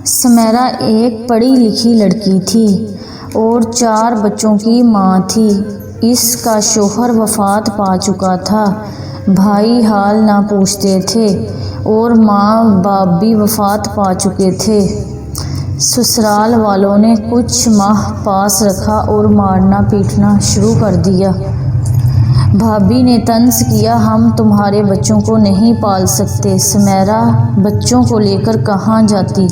سمیرا ایک پڑھی لکھی لڑکی تھی اور 4 بچوں کی ماں تھی۔ اس کا شوہر وفات پا چکا تھا، بھائی حال نہ پوچھتے تھے اور ماں باپ بھی وفات پا چکے تھے۔ سسرال والوں نے کچھ ماہ پاس رکھا اور مارنا پیٹنا شروع کر دیا۔ بھابی نے طنز کیا، ہم تمہارے بچوں کو نہیں پال سکتے۔ سمیرا بچوں کو لے کر کہاں جاتی؟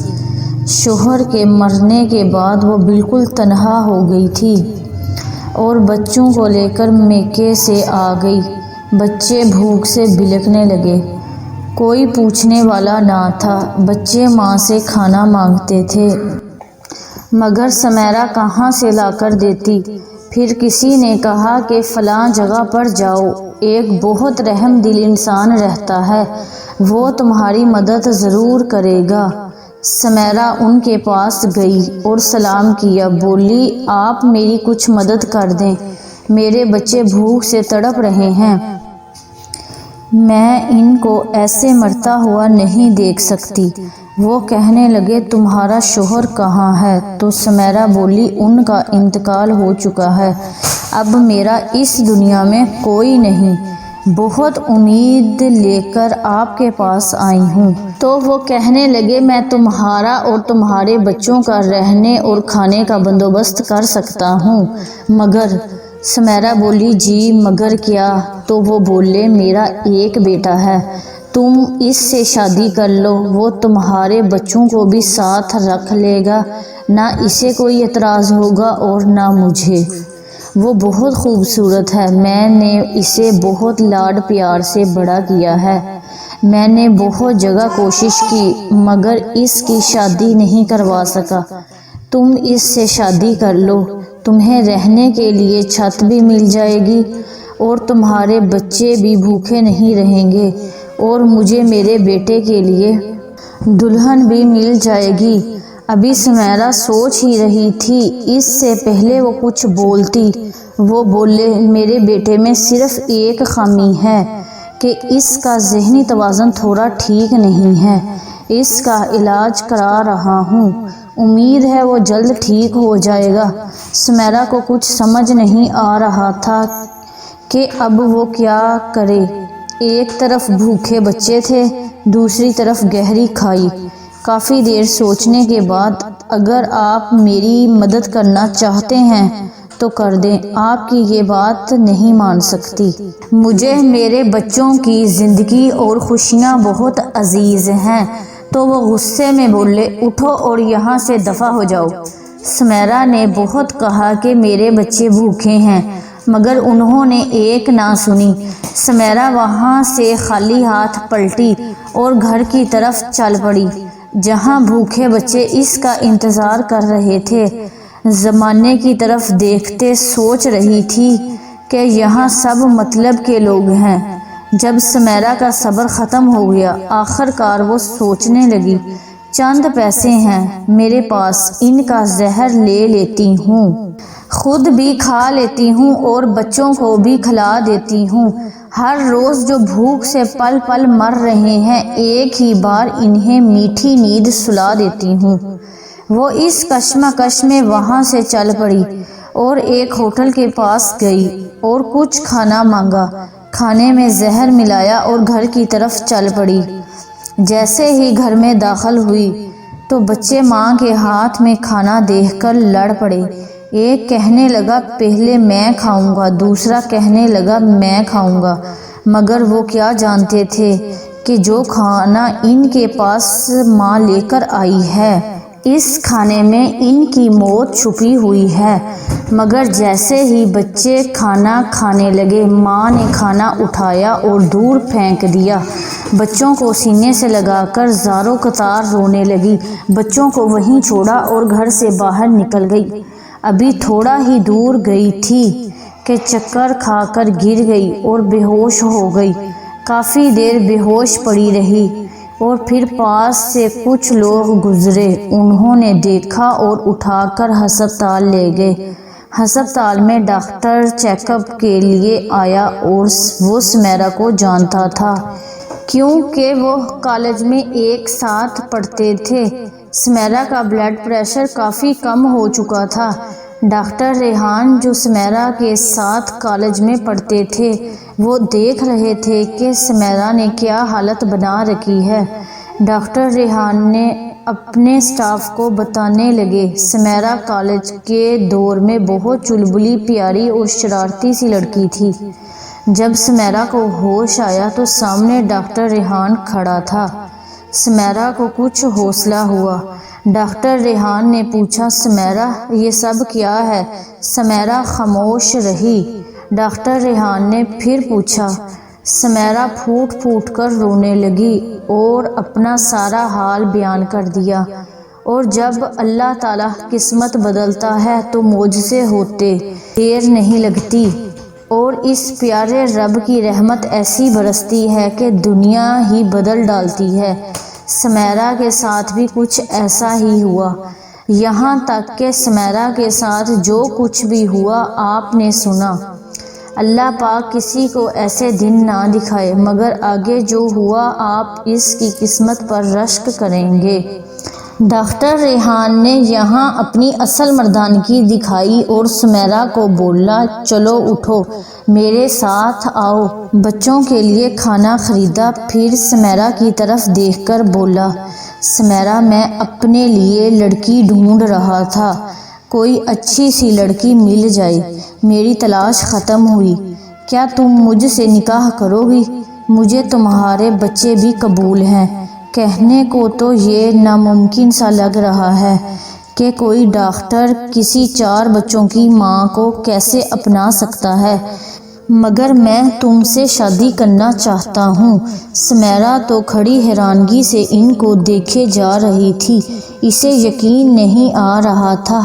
شوہر کے مرنے کے بعد وہ بالکل تنہا ہو گئی تھی اور بچوں کو لے کر میکے سے آ گئی۔ بچے بھوک سے بلکنے لگے، کوئی پوچھنے والا نہ تھا۔ بچے ماں سے کھانا مانگتے تھے مگر سمیرا کہاں سے لا کر دیتی۔ پھر کسی نے کہا کہ فلاں جگہ پر جاؤ، ایک بہت رحم دل انسان رہتا ہے، وہ تمہاری مدد ضرور کرے گا۔ سمیرا ان کے پاس گئی اور سلام کیا، بولی آپ میری کچھ مدد کر دیں، میرے بچے بھوک سے تڑپ رہے ہیں، میں ان کو ایسے مرتا ہوا نہیں دیکھ سکتی۔ وہ کہنے لگے تمہارا شوہر کہاں ہے؟ تو سمیرا بولی ان کا انتقال ہو چکا ہے، اب میرا اس دنیا میں کوئی نہیں، بہت امید لے کر آپ کے پاس آئی ہوں۔ تو وہ کہنے لگے میں تمہارا اور تمہارے بچوں کا رہنے اور کھانے کا بندوبست کر سکتا ہوں، مگر سمیرا بولی جی مگر کیا؟ تو وہ بولے میرا ایک بیٹا ہے، تم اس سے شادی کر لو، وہ تمہارے بچوں کو بھی ساتھ رکھ لے گا، نہ اسے کوئی اعتراض ہوگا اور نہ مجھے۔ وہ بہت خوبصورت ہے، میں نے اسے بہت لاڈ پیار سے بڑا کیا ہے، میں نے بہت جگہ کوشش کی مگر اس کی شادی نہیں کروا سکا، تم اس سے شادی کر لو، تمہیں رہنے کے لیے چھت بھی مل جائے گی اور تمہارے بچے بھی بھوکے نہیں رہیں گے اور مجھے میرے بیٹے کے لیے دلہن بھی مل جائے گی۔ ابھی سمیرا سوچ ہی رہی تھی، اس سے پہلے وہ کچھ بولتی، وہ بولے میرے بیٹے میں صرف ایک خامی ہے کہ اس کا ذہنی توازن تھوڑا ٹھیک نہیں ہے، اس کا علاج کرا رہا ہوں، امید ہے وہ جلد ٹھیک ہو جائے گا۔ سمیرا کو کچھ سمجھ نہیں آ رہا تھا کہ اب وہ کیا کرے، ایک طرف بھوکے بچے تھے، دوسری طرف گہری کھائی۔ کافی دیر سوچنے کے بعد اگر آپ میری مدد کرنا چاہتے ہیں تو کر دیں، آپ کی یہ بات نہیں مان سکتی، مجھے میرے بچوں کی زندگی اور خوشیاں بہت عزیز ہیں۔ تو وہ غصے میں بولے اٹھو اور یہاں سے دفع ہو جاؤ۔ سمیرا نے بہت کہا کہ میرے بچے بھوکے ہیں مگر انہوں نے ایک نہ سنی۔ سمیرا وہاں سے خالی ہاتھ پلٹی اور گھر کی طرف چل پڑی جہاں بھوکے بچے اس کا انتظار کر رہے تھے۔ زمانے کی طرف دیکھتے سوچ رہی تھی کہ یہاں سب مطلب کے لوگ ہیں۔ جب سمیرا کا صبر ختم ہو گیا، آخر کار وہ سوچنے لگی چند پیسے ہیں میرے پاس، ان کا زہر لے لیتی ہوں، خود بھی کھا لیتی ہوں اور بچوں کو بھی کھلا دیتی ہوں، ہر روز جو بھوک سے پل پل مر رہے ہیں ایک ہی بار انہیں میٹھی نیند سلا دیتی ہوں۔ وہ اس کشمکش میں وہاں سے چل پڑی اور ایک ہوٹل کے پاس گئی اور کچھ کھانا مانگا، کھانے میں زہر ملایا اور گھر کی طرف چل پڑی۔ جیسے ہی گھر میں داخل ہوئی تو بچے ماں کے ہاتھ میں کھانا دیکھ کر لڑ پڑے، ایک کہنے لگا پہلے میں کھاؤں گا، دوسرا کہنے لگا میں کھاؤں گا، مگر وہ کیا جانتے تھے کہ جو کھانا ان کے پاس ماں لے کر آئی ہے، اس کھانے میں ان کی موت چھپی ہوئی ہے۔ مگر جیسے ہی بچے کھانا کھانے لگے، ماں نے کھانا اٹھایا اور دور پھینک دیا، بچوں کو سینے سے لگا کر زاروں قطار رونے لگی، بچوں کو وہیں چھوڑا اور گھر سے باہر نکل گئی۔ ابھی تھوڑا ہی دور گئی تھی کہ چکر کھا کر گر گئی اور بے ہوش ہو گئی، کافی دیر بے ہوش پڑی رہی اور پھر پاس سے کچھ لوگ گزرے، انہوں نے دیکھا اور اٹھا کر ہسپتال لے گئے۔ ہسپتال میں ڈاکٹر چیک اپ کے لیے آیا اور وہ سمیرا کو جانتا تھا کیونکہ وہ کالج میں ایک ساتھ پڑھتے تھے۔ سمیرہ کا بلڈ پریشر کافی کم ہو چکا تھا۔ ڈاکٹر ریحان جو سمیرہ کے ساتھ کالج میں پڑھتے تھے وہ دیکھ رہے تھے کہ سمیرہ نے کیا حالت بنا رکھی ہے۔ ڈاکٹر ریحان نے اپنے سٹاف کو بتانے لگے، سمیرہ کالج کے دور میں بہت چلبلی، پیاری اور شرارتی سی لڑکی تھی۔ جب سمیرہ کو ہوش آیا تو سامنے ڈاکٹر ریحان کھڑا تھا۔ سمیرہ کو کچھ حوصلہ ہوا۔ ڈاکٹر ریحان نے پوچھا، سمیرہ یہ سب کیا ہے؟ سمیرہ خاموش رہی۔ ڈاکٹر ریحان نے پھر پوچھا۔ سمیرہ پھوٹ پھوٹ کر رونے لگی اور اپنا سارا حال بیان کر دیا۔ اور جب اللہ تعالیٰ قسمت بدلتا ہے تو معجزے ہوتے دیر نہیں لگتی، اور اس پیارے رب کی رحمت ایسی برستی ہے کہ دنیا ہی بدل ڈالتی ہے۔ سمیرہ کے ساتھ بھی کچھ ایسا ہی ہوا، یہاں تک کہ سمیرہ کے ساتھ جو کچھ بھی ہوا آپ نے سنا۔ اللہ پاک کسی کو ایسے دن نہ دکھائے، مگر آگے جو ہوا آپ اس کی قسمت پر رشک کریں گے۔ ڈاکٹر ریحان نے یہاں اپنی اصل مردانگی دکھائی اور سمیرہ کو بولا، چلو اٹھو، میرے ساتھ آؤ۔ بچوں کے لیے کھانا خریدا، پھر سمیرہ کی طرف دیکھ کر بولا، سمیرہ میں اپنے لیے لڑکی ڈھونڈ رہا تھا، کوئی اچھی سی لڑکی مل جائے، میری تلاش ختم ہوئی، کیا تم مجھ سے نکاح کرو گی؟ مجھے تمہارے بچے بھی قبول ہیں۔ کہنے کو تو یہ ناممکن سا لگ رہا ہے کہ کوئی ڈاکٹر کسی 4 بچوں کی ماں کو کیسے اپنا سکتا ہے، مگر میں تم سے شادی کرنا چاہتا ہوں۔ سمیرہ تو کھڑی حیرانگی سے ان کو دیکھے جا رہی تھی، اسے یقین نہیں آ رہا تھا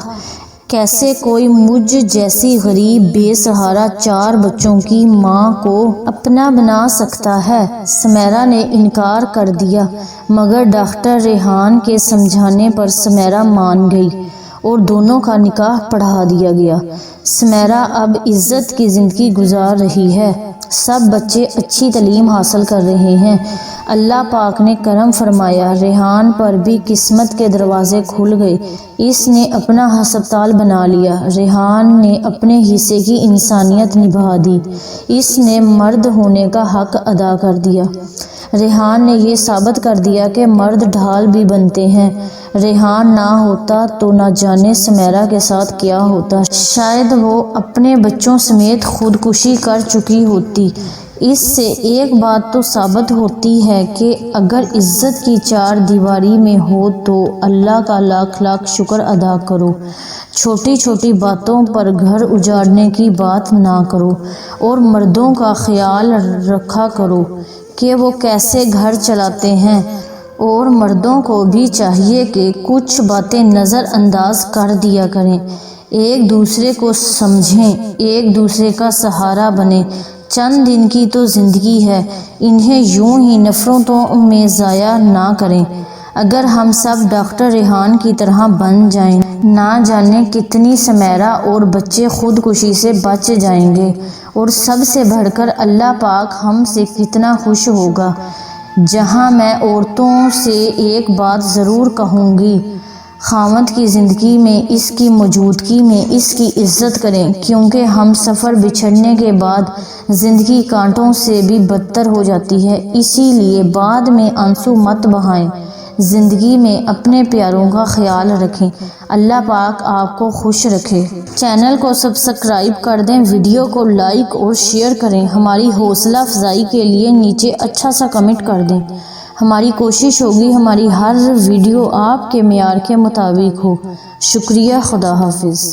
کیسے کوئی مجھ جیسی غریب بے سہارا 4 بچوں کی ماں کو اپنا بنا سکتا ہے۔ سمیرہ نے انکار کر دیا، مگر ڈاکٹر ریحان کے سمجھانے پر سمیرہ مان گئی اور دونوں کا نکاح پڑھا دیا گیا۔ سمیرہ اب عزت کی زندگی گزار رہی ہے، سب بچے اچھی تعلیم حاصل کر رہے ہیں۔ اللہ پاک نے کرم فرمایا، ریحان پر بھی قسمت کے دروازے کھل گئے، اس نے اپنا ہسپتال بنا لیا۔ ریحان نے اپنے حصے کی انسانیت نبھا دی، اس نے مرد ہونے کا حق ادا کر دیا۔ ریحان نے یہ ثابت کر دیا کہ مرد ڈھال بھی بنتے ہیں۔ ریحان نہ ہوتا تو نہ جانے سمیرہ کے ساتھ کیا ہوتا، شاید وہ اپنے بچوں سمیت خودکشی کر چکی ہوتی۔ اس سے ایک بات تو ثابت ہوتی ہے کہ اگر عزت کی 4 دیواری میں ہو تو اللہ کا لاکھ لاکھ شکر ادا کرو، چھوٹی چھوٹی باتوں پر گھر اجاڑنے کی بات نہ کرو، اور مردوں کا خیال رکھا کرو کہ وہ کیسے گھر چلاتے ہیں، اور مردوں کو بھی چاہیے کہ کچھ باتیں نظر انداز کر دیا کریں، ایک دوسرے کو سمجھیں، ایک دوسرے کا سہارا بنیں۔ چند دن کی تو زندگی ہے، انہیں یوں ہی نفرتوں میں ضائع نہ کریں۔ اگر ہم سب ڈاکٹر ریحان کی طرح بن جائیں، نہ جانے کتنی سمیرہ اور بچے خودکشی سے بچ جائیں گے، اور سب سے بڑھ کر اللہ پاک ہم سے کتنا خوش ہوگا۔ جہاں میں عورتوں سے ایک بات ضرور کہوں گی، خاوند کی زندگی میں اس کی موجودگی میں اس کی عزت کریں، کیونکہ ہم سفر بچھڑنے کے بعد زندگی کانٹوں سے بھی بدتر ہو جاتی ہے، اسی لیے بعد میں آنسو مت بہائیں، زندگی میں اپنے پیاروں کا خیال رکھیں۔ اللہ پاک آپ کو خوش رکھے۔ چینل کو سبسکرائب کر دیں، ویڈیو کو لائک اور شیئر کریں، ہماری حوصلہ افزائی کے لیے نیچے اچھا سا کمنٹ کر دیں۔ ہماری کوشش ہوگی ہماری ہر ویڈیو آپ کے معیار کے مطابق ہو۔ شکریہ، خدا حافظ۔